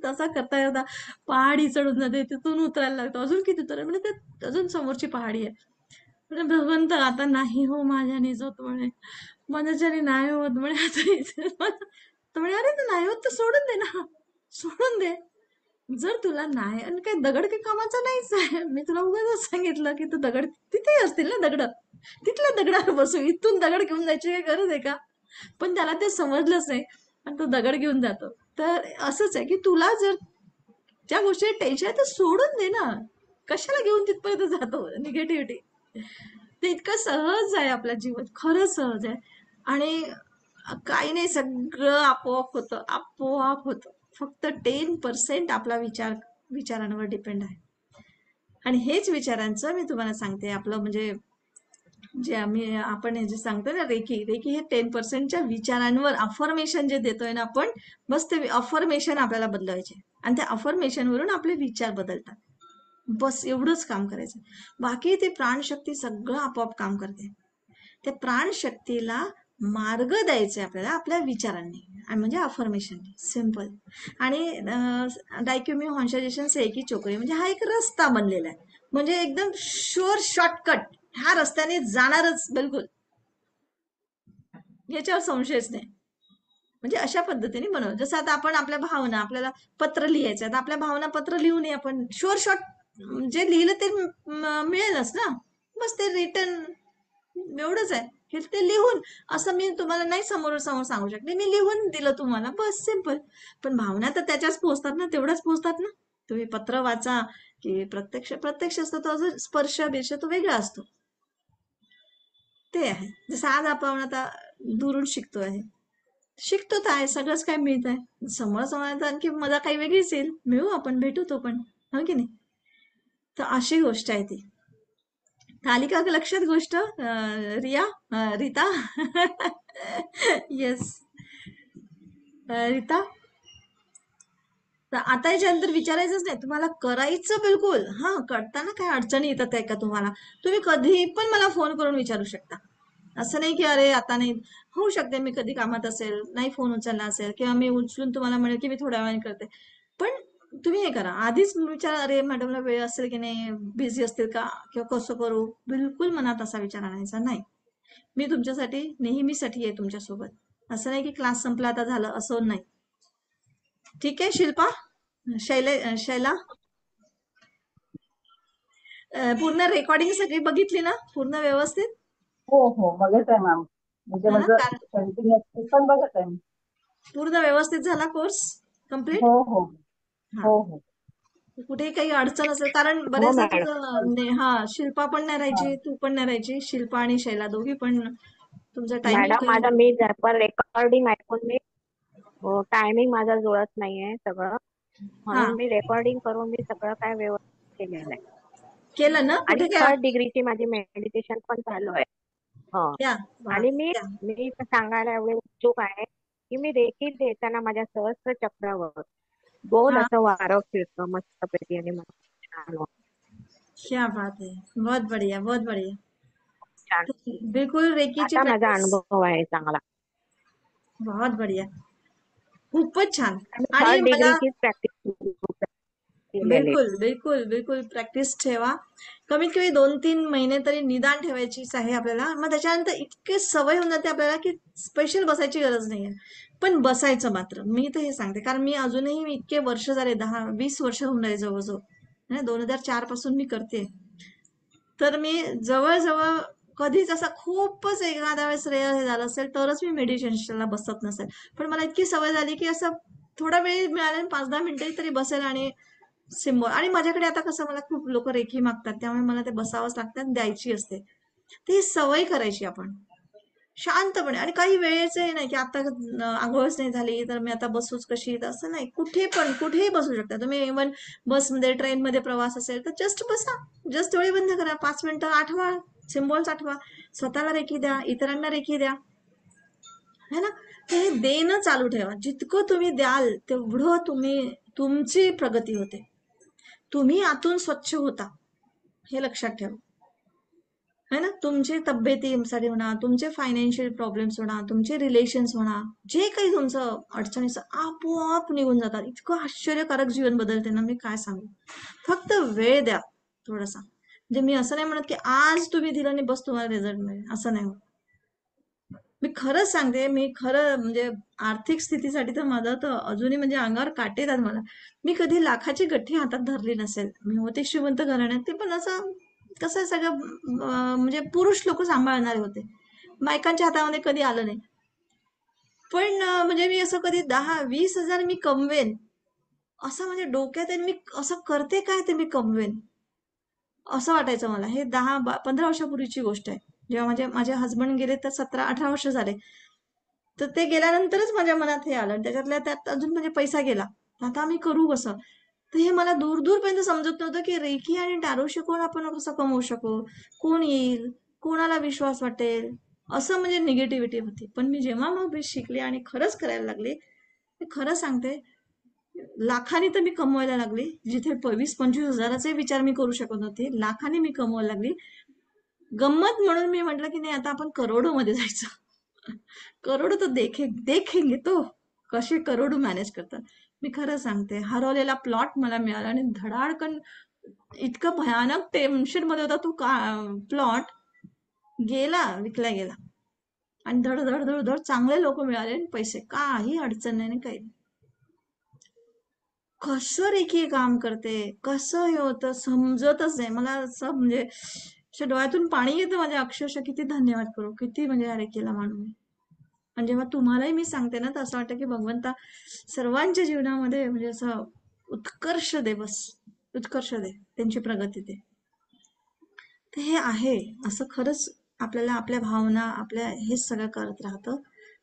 तसा करता करता पहाडी चढून जाते, तिथून उतरायला लागतो. अजून किती दूर आहे? म्हणजे ते अजून समोरची पहाडी आहे. म्हणजे भगवंत आता नाही हो, माझ्यानेच होत म्हणे, माझ्याच्याने नाही होत म्हणे, आता इथे तर म्हणे अरे तर नाही होत तर सोडून दे ना, सोडून दे. जर तुला नाही, आणि काही दगड काही कामाचा नाहीच आहे, मी तुला उगाच सांगितलं की तू दगड, तिथे असतील ना दगड, तिथल्या दगडावर बसू, इथून दगड घेऊन जायची काही गरज आहे का? पण त्याला ते समजलंच नाही आणि तो दगड घेऊन जातो. तर असंच आहे की तुला जर ज्या गोष्टी टेन्शन आहे तर सोडून दे ना, कशाला घेऊन तिथपर्यंत जातो निगेटिव्हिटी. ते इतकं सहज आहे आपल्या जीवन, खरंच सहज आहे. आणि काही नाही, सगळं आपोआप होतं, आपोआप होतं. फक्त 10% आपला विचारांवर डिपेंड आहे. आणि हेच विचारांचं मी तुम्हाला सांगते, आपलं म्हणजे जे आपण हे जे सांगतो ना, रेकी रेकी हे 10%च्या विचारांवर अफर्मेशन जे देतोय ना आपण, बस ते अफर्मेशन आपल्याला बदलवायचे आणि त्या अफर्मेशन वरून आपले विचार बदलतात. बस एवढंच काम करायचं. बाकी ते प्राणशक्ती सगळं आपोआप काम करते. त्या प्राणशक्तीला मार्ग द्यायचा आपल्याला आपल्या विचारांनी, आणि म्हणजे अफर्मेशननी, सिम्पल. आणि डायक्युमी हॉन्शाजेशन सेकी चोकरी म्हणजे हा एक रस्ता बनलेला आहे, म्हणजे एकदम शुअर शॉर्टकट, ह्या रस्त्याने जाणारच बिलकुल, याच्यावर संशयच नाही. म्हणजे अशा पद्धतीने बनव, जसं आता आपण आपल्या भावना, आपल्याला पत्र लिहायचं आहे, तर आपल्या भावना पत्र लिहून आपण शुअर शॉर्ट जे लिहिलं ते मिळेलच ना. बस ते रिटर्न एवढंच आहे की ते लिहून, असं मी तुम्हाला नाही समोर समोर सांगू शकते, मी लिहून दिलं तुम्हाला, बस सिम्पल. पण भावना तर त्याच्याच पोहोचतात ना, तेवढ्याच पोहोचतात ना. तुम्ही पत्र वाचा की प्रत्यक्ष, प्रत्यक्ष असतो तो अजून स्पर्श बिर्श तो वेगळा असतो. ते आहे. जसं आज आपण आता दुरून शिकतो आहे, शिकतो तर आहे, सगळंच काय मिळत आहे समोर समोर, आणखी मजा काही वेगळीच येईल, मिळू आपण, भेटू तो पण, हो की नाही? तर अशी गोष्ट आहे ती. आली का लक्षात गोष्ट रिया, रीता? येस, रीता. तर आता याच्यानंतर विचारायचंच नाही तुम्हाला, करायचं बिलकुल. हा, करताना काय अडचणी येतात आहे का तुम्हाला, तुम्ही कधी पण मला फोन करून विचारू शकता. असं नाही की अरे आता नाही, होऊ शकते मी कधी कामात असेल, नाही फोन उचलला असेल, किंवा मी उचलून तुम्हाला म्हणेल की मी थोड्या वेळाने करते. पण तुम्ही हे करा, आधीच विचार, अरे मॅडमला वेळ असेल की नाही, बिझी असतील का, किंवा कसं करू. बिलकुल मनात असा विचार आणायचा नाही. मी तुमच्यासाठी नेहमीसाठी आहे तुमच्यासोबत. असं नाही की क्लास संपला आता झालं, असं नाही. ठीक आहे शिल्पा, शैला, पूर्ण रेकॉर्डिंग सगळी बघितली ना, पूर्ण व्यवस्थित? हो हो बघत आहे मॅम. म्हणजे हा ना, माझं कारण कंटिन्युअसली पण बघत आहे मी. पूर्ण व्यवस्थित झाला कोर्स कम्प्लीट? हो हो हा. हो हो कुठेही काही अडचण असेल, कारण हो बरेचदा मॅडम. तुझं हा, शिल्पा पण नाही हा. राहायची, तू पण नाही राहायची, शिल्पा आणि शैला दोघी पण तुमचा टायमिंग मॅडम काही. माझा मी पण रेकॉर्डिंग ऐकून मी टायमिंग माझा जुळत नाहीये सगळं, हा, म्हणून मी रेकॉर्डिंग करून मी सगळं काय व्यवस्थित केलेलं आहे. केलं ना आणि कुठे काय? 3rd डिग्रीची माझी मेडिटेशन पण चालू आहे. हा. या, वा, आणि मी या. मी इथं सांगायला एवढे उत्सुक आहे की मी रेकी देताना माझ्या सहस्त्र चक्रावर गोल हा, असं वारं फिरतं मस्तपैकी आणि मला छान वाटतं. क्या बात है, बहुत बढ़िया, बहुत बढ़िया. छान. तो बिल्कुल रेकीची आता माझा प्रॅक्टिस, अनुभव आहे चांगला. बहुत बढ़िया, खूपच छान. मी आणि थर्ड मला डिग्रीचीच प्रॅक्टिस केलेली. बिलकुल बिलकुल बिलकुल प्रॅक्टिस ठेवा. कमीत कमी 2-3 महिने तरी निदान ठेवायचीच आहे आपल्याला. मग त्याच्यानंतर इतके सवय होऊन जाते आपल्याला की स्पेशल बसायची गरज नाहीये. पण बसायचं मात्र, मी तर हे सांगते, कारण मी अजूनही, मी इतके वर्ष झाले, 10-20 वर्ष होऊन राहिले जवळजवळ, 2004 पासून मी करते. तर मी जवळजवळ कधीच असं खूपच एखाद्या वेळेस रेअर हे झालं असेल तरच मी मेडिटेशनला बसत नसेल. पण मला इतकी सवय झाली की असं थोडा वेळ मिळाला, 5-10 मिनिटं तरी बसेल आणि सिम्बॉल. आणि माझ्याकडे आता कसं, मला खूप लोक रेखी मागतात, त्यामुळे मला ते बसावंच लागतं, द्यायची असते. ती सवय करायची आपण शांतपणे. आणि काही वेळेचं हे नाही की आता आंघोळच नाही झाली तर मी आता बसूच कशी, तर असं नाही. कुठे पण कुठेही बसू शकता तुम्ही. इव्हन बसमध्ये, ट्रेनमध्ये प्रवास असेल तर जस्ट बसा, जस्ट डोळे बंद करा, 5 मिनिटं आठवा, सिम्बॉल्स आठवा, स्वतःला रेखी द्या, इतरांना रेखी द्या, है ना. ते देणं चालू ठेवा. जितकं तुम्ही द्याल तेवढं तुमची प्रगती होते. तुम्ही आतून स्वच्छ होता, हे लक्षात ठेवा. है ना. तुमची तब्येतीसाठी म्हणा, तुमचे फायनान्शियल प्रॉब्लेम्स म्हणा, तुमचे रिलेशन्स म्हणा, जे काही तुमचं अडचणीचं आपोआप निघून जातात. इतकं आश्चर्यकारक जीवन बदलते ना, मी काय सांगू. फक्त वेळ द्या थोडासा. म्हणजे मी असं नाही म्हणत की आज तुम्ही दिलं आणि बस तुम्हाला रिझल्ट मिळेल, असं नाही होत. मी खरंच सांगते, मी खरं म्हणजे आर्थिक स्थितीसाठी तर माझं तर अजूनही म्हणजे अंगावर काटे येतात मला. मी कधी लाखाची गठ्ठी हातात धरली नसेल. मी होते श्रीमंत घराण्यात, ते पण असं कसं सगळं म्हणजे पुरुष लोक सांभाळणारे होते. बायकांच्या हातामध्ये कधी आलं नाही. पण म्हणजे मी असं कधी 10-20 हजार मी कमवेन असं म्हणजे डोक्यात आहे. मी असं करते काय ते मी कमवेन असं वाटायचं मला. हे 10-15 वर्षापूर्वीची गोष्ट आहे. जेव्हा माझे हस्बंड गेले तर 17-18 वर्ष झाले. तर ते गेल्यानंतरच माझ्या मनात हे आलं. आणि त्याच्यातल्या त्यात अजून म्हणजे पैसा गेला. आता आम्ही करू कसं. तर हे मला दूर दूरपर्यंत समजत नव्हतं की रेकी आणि टॅरो शिकून आपण कसं कमवू शकू, कोण येईल, कोणाला विश्वास वाटेल, असं म्हणजे निगेटिव्हिटी होती. पण मी जेव्हा मग शिकले आणि खरंच करायला लागले, मी खरं सांगते, लाखांनी तर मी कमवायला लागली. जिथे 20-25 हजाराचे विचार मी करू शकत नव्हते, लाखांनी मी कमवायला लागली. गंमत म्हणून मी म्हटलं की नाही, आता आपण करोडो मध्ये जायचं. करोडो तर देखेंगे तो कसे करोडो मॅनेज करतात. मी खरं सांगते, हरवलेला प्लॉट मला मिळाला आणि धडाडकन इतकं भयानक टेन्शन मध्ये होता तो प्लॉट, गेला, विकला गेला. आणि धड धड धड धड चांगले लोक मिळाले आणि पैसे, काही अडचण नाही आणि काही नाही. कसं रेखी काम करते, कसं हे होतं समजतच नाही मला. असं म्हणजे अशा डोळ्यातून पाणी येतं माझ्या, अक्षरशः किती धन्यवाद करू, किती म्हणजे या रेखीला मानू मी. आणि जेव्हा तुम्हालाही मी सांगते ना, तर असं वाटतं की भगवंता सर्वांच्या जीवनामध्ये म्हणजे असं उत्कर्ष दे, बस उत्कर्ष दे, त्यांची प्रगती दे. तर हे आहे असं खरंच. आपल्याला आपल्या भावना, आपल्या हेच सगळं करत राहतं,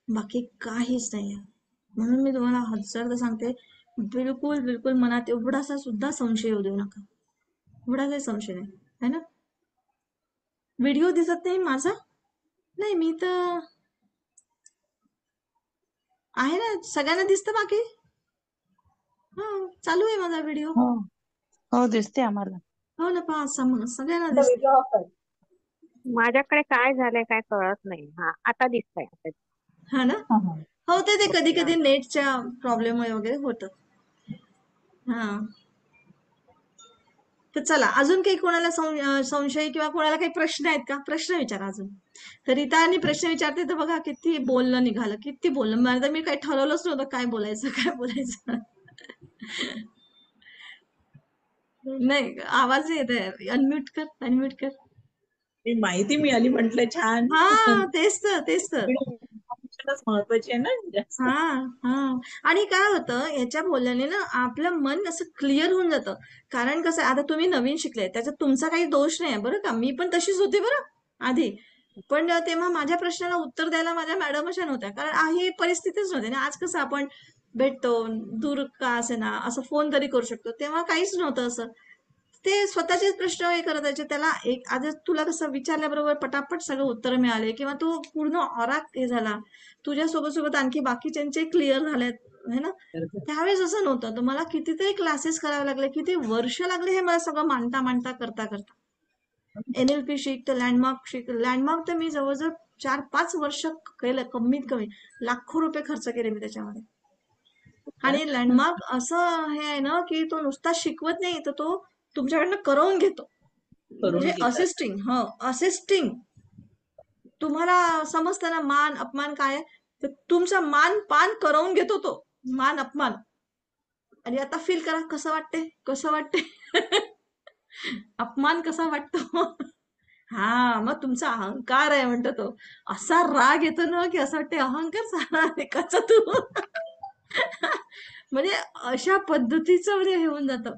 बाकी काहीच नाही. म्हणून मी तुम्हाला हजारदा सांगते, बिलकुल बिलकुल मनात एवढासा सुद्धा संशय येऊ देऊ नका. एवढासाही संशय नाही, है ना. व्हिडिओ दिसत नाही माझा? नाही, मी तर आहे ना, सगळ्यांना दिसतं बाकी. हा, चालू आहे माझा व्हिडिओ. हो हो दिसते आम्हाला. हो ना, पहा, सगळ्यांना दिसते. माझ्याकडे काय झालंय काय कळत नाही. हा आता दिसतंय. हा ना. हा, हा. हो, ते कधी हा. कधी नेटच्या प्रॉब्लेम वगैरे होतं. हा. तर चला, अजून काही कोणाला संशय किंवा कोणाला काही प्रश्न आहेत का? प्रश्न विचारा अजून. तर रीता आणि प्रश्न विचारते तर बघा किती बोलणं निघालं, किती बोलणं. मला तर मी काही ठरवलंच नव्हतं काय बोलायचं काय बोलायचं. नाही, आवाज येत आहे. अनम्यूट कर, अनम्यूट कर. ही माहिती मिळाली म्हटलं छान. हा, तेच तर, तेच तर. इन्फॉर्मेशनच महत्वाची आहे ना जास्त. हा, हा. आणि काय होतं याच्या बोलल्याने ना, आपलं मन असं क्लिअर होऊन जातं. कारण कसं आहे, आता तुम्ही नवीन शिकले, त्याच्यात तुमचा काही दोष नाही बरं का. मी पण तशीच होती बरं आधी. पण तेव्हा माझ्या प्रश्नाला उत्तर द्यायला माझ्या मॅडम अशा नव्हत्या, कारण ही परिस्थितीच नव्हती ना. आज कसं आपण भेटतो, दूर का असे ना, असं फोन तरी करू शकतो. तेव्हा काहीच नव्हतं असं. ते स्वतःचेच प्रश्न हे करत जायचे. त्याला एक आज तुला कसं विचारल्याबरोबर पटापट सगळं उत्तर मिळाले, किंवा तू पूर्ण ऑराक हे झाला, तुझ्या सोबत सोबत आणखी बाकीच्यांचे क्लिअर झालेत, है ना. त्यावेळेस असं नव्हतं. तर मला कितीतरी क्लासेस करावे लागले, किती वर्ष लागले हे मला सगळं मांडता मांडता करता करता. NLP शिक, तर लँडमार्क शिक. लँडमार्क तर मी जवळजवळ 4-5 वर्ष केलं, कमीत कमी लाखो रुपये खर्च केले मी त्याच्यामध्ये. आणि लँडमार्क असं हे आहे ना, की तो नुसता शिकवत नाही, तर तो तुमच्याकडनं करवून घेतो. करून म्हणजे घेतात. Assisting, assisting. तुम्हाला समजतं ना मान अपमान काय आहे? तर तुमचा मान पान करवून घेतो तो, मान अपमान. आणि आता फील करा कसं वाटते, कसं वाटते. अपमान कसा वाटतो. हा, मग तुमचा अहंकार आहे म्हणतो तो. असा राग येतो ना, की असं वाटते अहंकार सारा कसा तू. म्हणजे अशा पद्धतीचं म्हणजे हे होऊन जातं.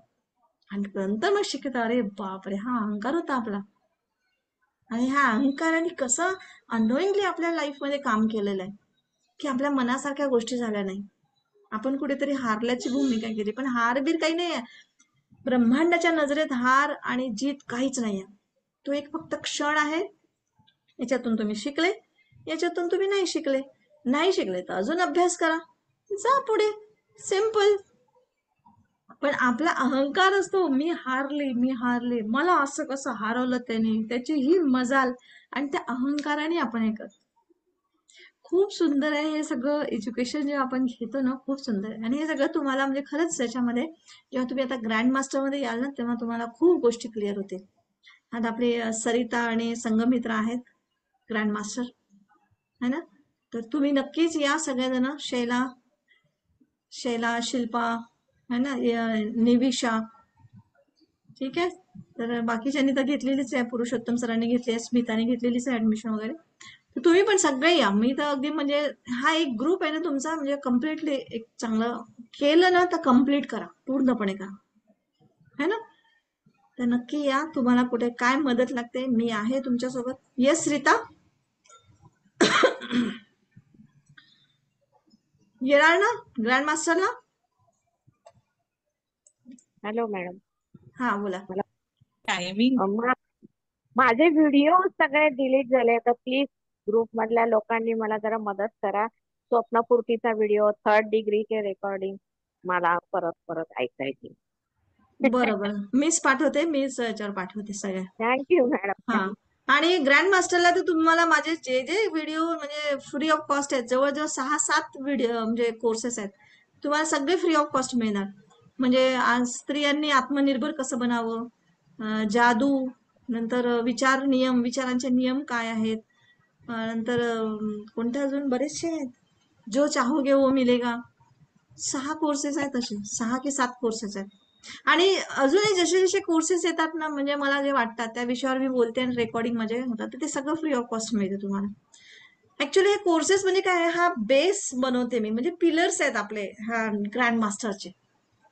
आणि नंतर मग शिकता, अरे बापरे, हा अहंकार होता आपला. आणि ह्या अहंकाराने कसं अनोइंगली आपल्या लाईफमध्ये काम केलेलं आहे की आपल्या मनासारख्या गोष्टी झाल्या नाही. आपण कुठेतरी हारल्याची भूमिका केली, पण हार बीर काही नाही आहे. ब्रह्मांडाच्या नजरेत हार आणि जीत काहीच नाही आहे. तो एक फक्त क्षण आहे. याच्यातून तुम्ही शिकले, याच्यातून तुम्ही नाही शिकले. नाही शिकले तर अजून अभ्यास करा, जा पुढे, सिंपल. पण आपला अहंकार असतो, मी हारले, मला असं कसं हरवलं त्याने, त्याची ही मजाल, आणि त्या अहंकाराने आपण हे करतो. खूप सुंदर आहे हे सगळं एज्युकेशन जेव्हा आपण घेतो ना, खूप सुंदर आहे. आणि हे सगळं तुम्हाला म्हणजे खरंच त्याच्यामध्ये जेव्हा तुम्ही आता ग्रँड मास्टर मध्ये याल ना, तेव्हा तुम्हाला खूप गोष्टी क्लिअर होतील. आता आपले सरिता आणि संगमित्रा आहेत ग्रँड मास्टर, है ना. तर तुम्ही नक्कीच या सगळेजण, शैला, शिल्पा, है ना, निविशा, ठीक आहे. तर बाकीच्यांनी तर घेतलेलीच आहे, पुरुषोत्तम सरांनी घेतली आहे, स्मिताने घेतलेलीच आहे ऍडमिशन वगैरे. तर तुम्ही पण सगळे या. मी तर अगदी म्हणजे हा एक ग्रुप आहे ना तुमचा, म्हणजे कम्प्लिटली एक चांगलं केलं ना तर कम्प्लीट करा, पूर्णपणे करा, है ना. तर नक्की या. तुम्हाला कुठे काय मदत लागते मी आहे तुमच्यासोबत. येस रीता, येणार ना ग्रँड मास्टरला. Hello madam. हा बोला. मला टायमिंग माझे व्हिडिओ सगळे डिलीट झाले, तर प्लीज ग्रुप मधल्या लोकांनी मला जरा मदत करा. स्वप्नपूर्तीचा व्हिडिओ, 3rd डिग्रीचे रेकॉर्डिंग मला परत परत ऐकायची. बरं बरं, मीच पाठवते, मीच याच्यावर पाठवते सगळ्या. Thank you madam. हा. आणि ग्रँड मास्टरला तर तुम्हाला माझे जे जे व्हिडिओ म्हणजे फ्री ऑफ कॉस्ट आहेत, जवळजवळ 6-7 व्हिडिओ म्हणजे कोर्सेस आहेत, तुम्हाला सगळे फ्री ऑफ कॉस्ट मिळणार. म्हणजे आज स्त्रियांनी आत्मनिर्भर कसं बनावं, जादू, नंतर विचारांचे नियम काय आहेत, नंतर कोणते अजून बरेचसे आहेत, जो चाहोगे वो मिलेगा. 6 कोर्सेस आहेत, असे 6 की 7 कोर्सेस आहेत. आणि अजूनही जसे जसे कोर्सेस येतात ना, म्हणजे मला जे वाटतात त्या विषयावर मी बोलते आणि रेकॉर्डिंग माझे होतात, तर ते सगळं फ्री ऑफ कॉस्ट मिळते तुम्हाला. ऍक्च्युली हे कोर्सेस म्हणजे काय आहे, हा बेस बनवते मी, म्हणजे पिलर्स आहेत आपले हा ग्रँड मास्टरचे.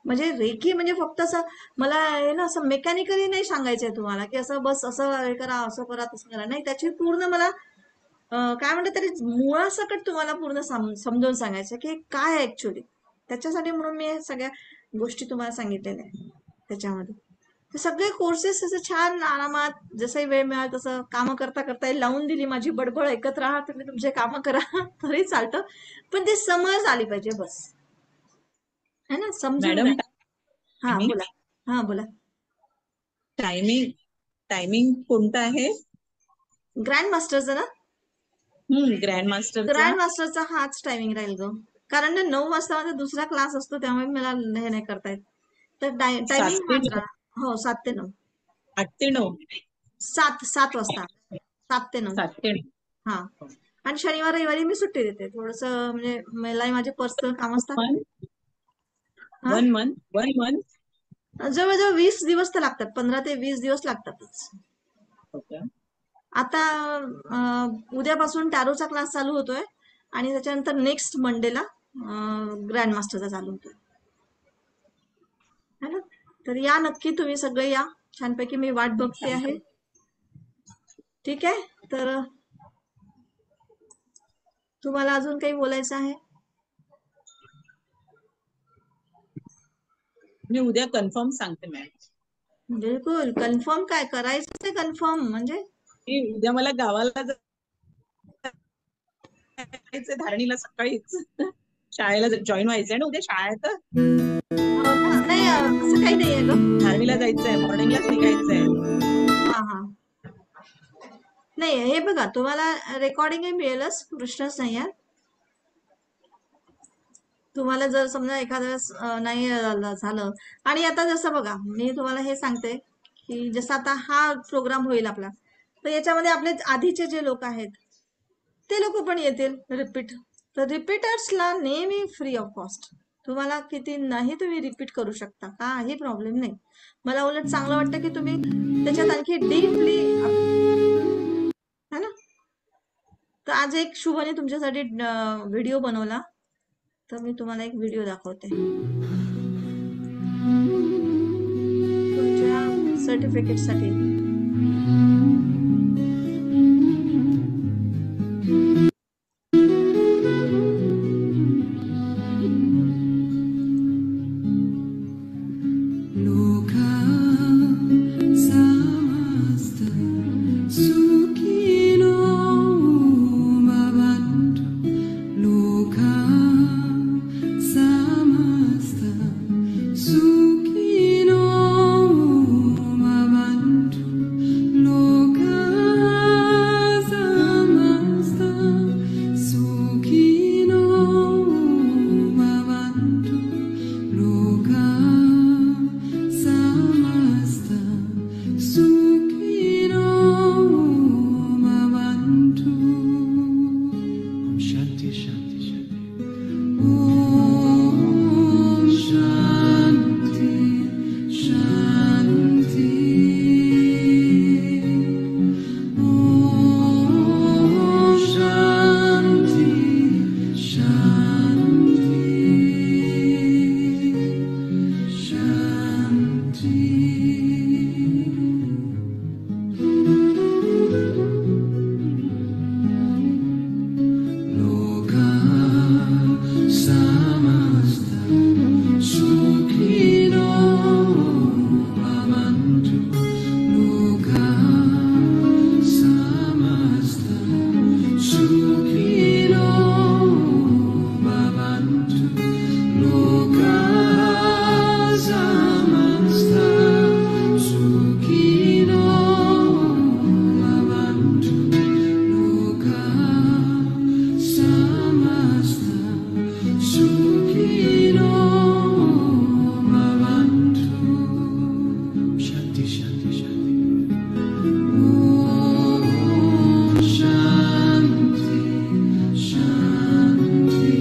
म्हणजे रेकी म्हणजे फक्त असं मला आहे ना, असं मेकॅनिकली नाही सांगायचंय तुम्हाला की असं बस असं हे करा, असं करा, तसं करा, नाही. त्याची पूर्ण मला काय म्हणतात तरी मुळासकट तुम्हाला पूर्ण समजावून सांगायचं की हे काय आहे ऍक्च्युली. त्याच्यासाठी म्हणून मी हे सगळ्या गोष्टी तुम्हाला सांगितलेल्या आहेत त्याच्यामध्ये. ते सगळे कोर्सेस असं छान आरामात जसंही वेळ मिळाल तसं कामं करता करता लावून दिली, माझी बडबड ऐकत राहा, तुम्ही तुमचे कामं करा तरी चालतं, पण ते समज आली पाहिजे बस, है ना, समजून मॅडम घ्या. हा टायमिंग बोला. हा बोला. टायमिंग टायमिंग कोणता आहे? ग्रँड मास्टरचा ना, ग्रँड मास्टरचा. ग्रँड मास्टरचा हाच टायमिंग राहील ग, कारण ना 9 वाजता माझा दुसरा क्लास असतो, त्यामुळे मला हे नाही करता येत. तर 7 टायमिंग ते हाच 9, राहा. हो, 7 ते 9. 8 ते 9, 7 वाजता, 7 ते 9. 7 ते 9. हा. आणि शनिवार रविवारी मी सुट्टी देते थोडस, म्हणजे मलाही माझे पर्सनल काम असतात. हा, 1 month 1 month. जवळजवळ 20 दिवस तर लागतात, 15 ते 20 दिवस लागतातच. ओके. आता उद्यापासून टॅरोचा क्लास चालू होतोय, आणि त्याच्यानंतर नेक्स्ट मंडेला ग्रँड मास्टरचा चालू होतोय, है ना. तर या नक्की, तुम्ही सगळे या छानपैकी, मी वाट बघते आहे. ठीक आहे. तर तुम्हाला अजून काही बोलायचं आहे? मी उद्या कन्फर्म सांगते मॅम. बिलकुल कन्फर्म, काय करायचं ते कन्फर्म. म्हणजे उद्या मला गावाला जायचंय, धारणीला सकाळीच शाळेला जॉईन व्हायचंय ना, उद्या शाळा आहे तर नाही, असं काही नाहीये ग. धारणीला जायचंय, मॉर्निंगलाच निघायचंय. हा हा. नाही, हे बघा, तुम्हाला रेकॉर्डिंग मिळेलच, प्रश्नच नाही आहे. तुम्हाला जर समजा एखाद्या वेळेस नाही झालं, आणि आता जसं बघा, मी तुम्हाला हे सांगते की जसं आता हा प्रोग्राम होईल आपला, तर याच्यामध्ये आपले आधीचे जे लोक आहेत ते लोक पण येतील रिपीट. तर रिपीटर्सला नेहमी फ्री ऑफ कॉस्ट, तुम्हाला किती नाही तुम्ही रिपीट करू शकता, काही प्रॉब्लेम नाही. मला उलट चांगलं वाटतं की तुम्ही त्याच्यात आणखी डीपली, है ना. तर आज एक शुभने तुमच्यासाठी व्हिडिओ बनवला, तर मी तुम्हाला एक व्हिडिओ दाखवते तुमच्या सर्टिफिकेटसाठी. Sukhino bhavantu lokaha samasta. Sukhino bhavantu lokaha samasta. Sukhino bhavantu. Shanti, shanti, shanti. Om Shanti, Shanti.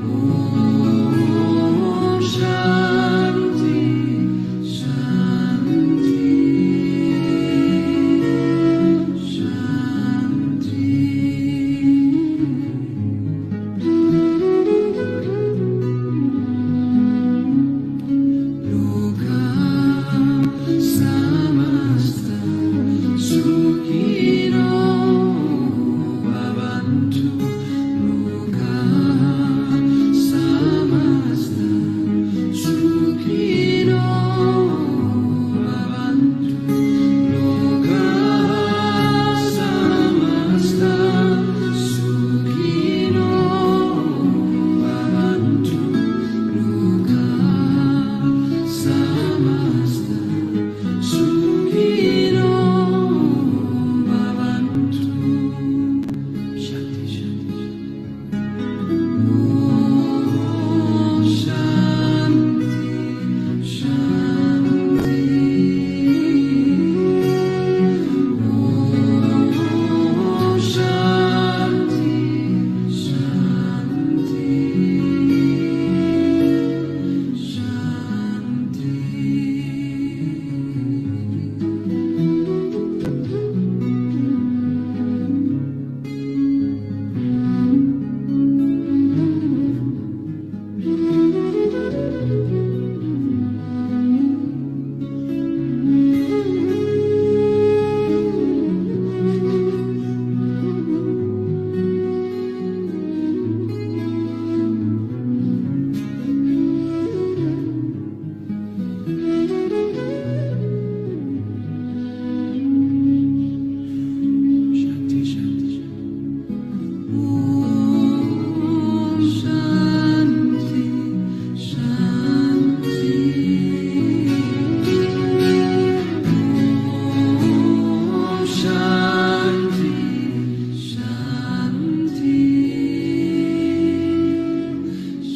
Om Shanti, Shanti, Shanti. Lokaha samasta sukhino bhavantu. Lokaha samasta sukhino bhavantu. Lokaha samasta sukhino bhavantu. Lokaha samasta sukhino bhavantu. Shanti, shanti, Om Shanti, Shanti. Om Shanti, Shanti, Shanti, shanti, Om Shanti, Shanti. Om Shanti, Shanti,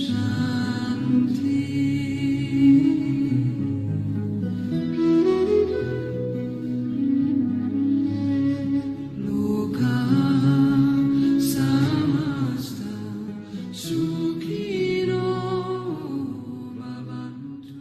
Shanti. Lokaha samasta sukhino bhavantu.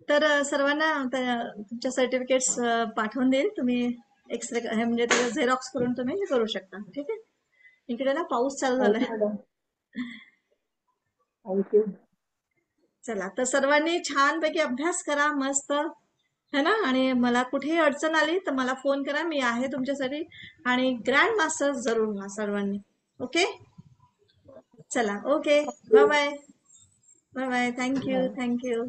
तर सर्वांना तुमच्या certificates पाठवून देईल. तुम्ही x ray हे म्हणजे त्याचं Xerox करून तुम्ही हे करू शकता. ठीक आहे. इकडे ना पाऊस चालू झालाय. Madam thank you. चला तर सर्वांनी छानपैकी अभ्यास करा मस्त है ना. आणि मला कुठेही अडचण आली तर मला फोन करा, मी आहे तुमच्यासाठी. आणि ग्रँड मास्टर जरूर व्हा सर्वांनी. ओके. चला okay. Bye bye. Bye bye. Thank you. Thank you.